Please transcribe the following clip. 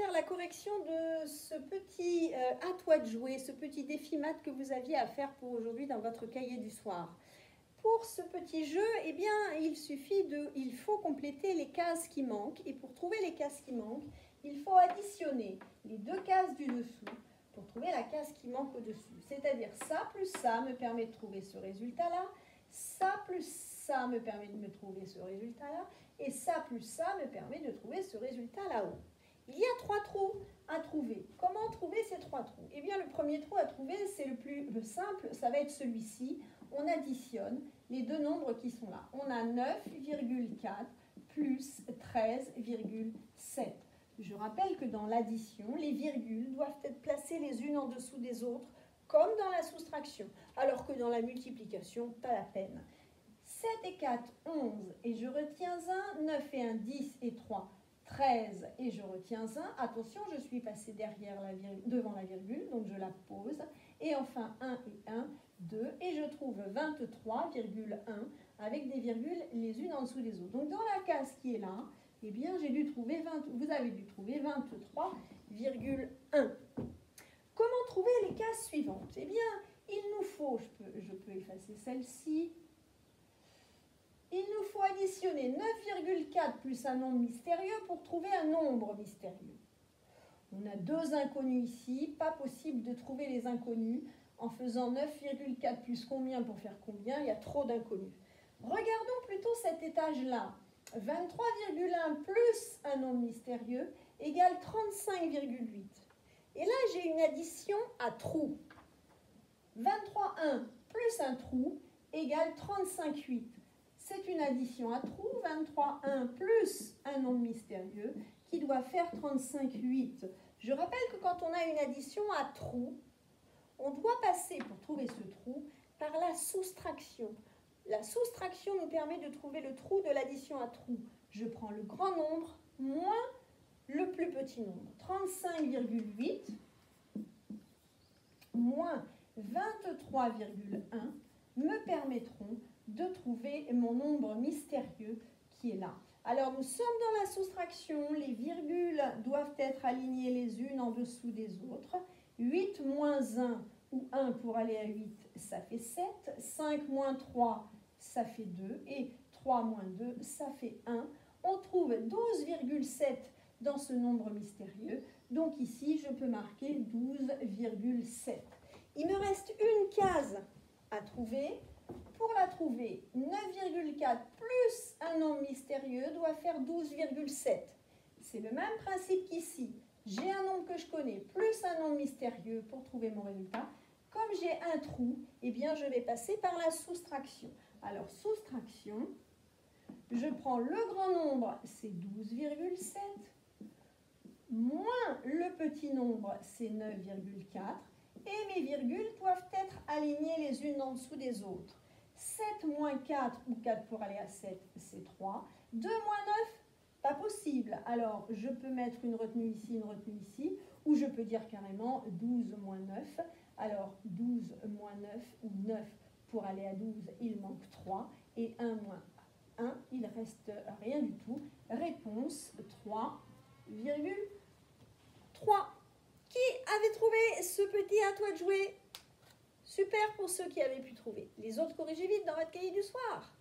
faire la correction de ce petit à toi de jouer, ce petit défi maths que vous aviez à faire pour aujourd'hui dans votre cahier du soir. Pour ce petit jeu, eh bien, il faut compléter les cases qui manquent. Et pour trouver les cases qui manquent, il faut additionner les deux cases du dessous pour trouver la case qui manque au-dessus. C'est-à-dire ça plus ça me permet de trouver ce résultat-là, ça plus ça me permet de me trouver ce résultat-là, et ça plus ça me permet de trouver ce résultat là-haut. Il y a 3 trous à trouver. Comment trouver ces 3 trous? Eh bien, le premier trou à trouver, c'est le plus simple, ça va être celui-ci. On additionne les deux nombres qui sont là. On a 9,4 plus 13,7. Je rappelle que dans l'addition, les virgules doivent être placées les unes en dessous des autres, comme dans la soustraction, alors que dans la multiplication, pas la peine. 7 et 4, 11, et je retiens 1, 9 et 1, 10 et 3, 13, et je retiens 1. Attention, je suis passé devant la virgule, donc je la pose. Et enfin, 1 et 1, 2, et je trouve 23,1 avec des virgules les unes en dessous des autres. Donc dans la case qui est là, eh bien, vous avez dû trouver 23,1. Comment trouver les cases suivantes? Eh bien, il nous faut, je peux effacer celle-ci, il nous faut additionner 9,4 plus un nombre mystérieux pour trouver un nombre mystérieux. On a deux inconnus ici, pas possible de trouver les inconnus en faisant 9,4 plus combien pour faire combien, il y a trop d'inconnus. Regardons plutôt cet étage-là. 23,1 plus un nombre mystérieux égale 35,8. Et là, j'ai une addition à trous. 23,1 plus un trou égale 35,8. C'est une addition à trous, 23,1 plus un nombre mystérieux qui doit faire 35,8. Je rappelle que quand on a une addition à trous, on doit passer, pour trouver ce trou, par la soustraction. La soustraction nous permet de trouver le trou de l'addition à trous. Je prends le grand nombre moins le plus petit nombre. 35,8 moins 23,1 me permettront de trouver mon nombre mystérieux qui est là. Alors, nous sommes dans la soustraction. Les virgules doivent être alignées les unes en dessous des autres. 8 moins 1, ou 1 pour aller à 8, ça fait 7. 5 moins 3, ça fait 2. Et 3 moins 2, ça fait 1. On trouve 12,7 dans ce nombre mystérieux. Donc ici, je peux marquer 12,7. Il me reste une case à trouver. Pour la trouver, 9,4 plus un nombre mystérieux doit faire 12,7. C'est le même principe qu'ici. J'ai un nombre que je connais plus un nombre mystérieux pour trouver mon résultat. Comme j'ai un trou, eh bien, je vais passer par la soustraction. Alors, soustraction, je prends le grand nombre, c'est 12,7, moins le petit nombre, c'est 9,4, et mes virgules doivent être alignées les unes en dessous des autres. 7 moins 4, ou 4 pour aller à 7, c'est 3. 2 moins 9, pas possible. Alors, je peux mettre une retenue ici, ou je peux dire carrément 12 moins 9. Alors, 12 moins 9, ou 9 pour aller à 12, il manque 3. Et 1 moins 1, il ne reste rien du tout. Réponse 3,3. Qui avait trouvé ce petit à toi de jouer? Super pour ceux qui avaient pu trouver. Les autres, corrigez vite dans votre cahier du soir.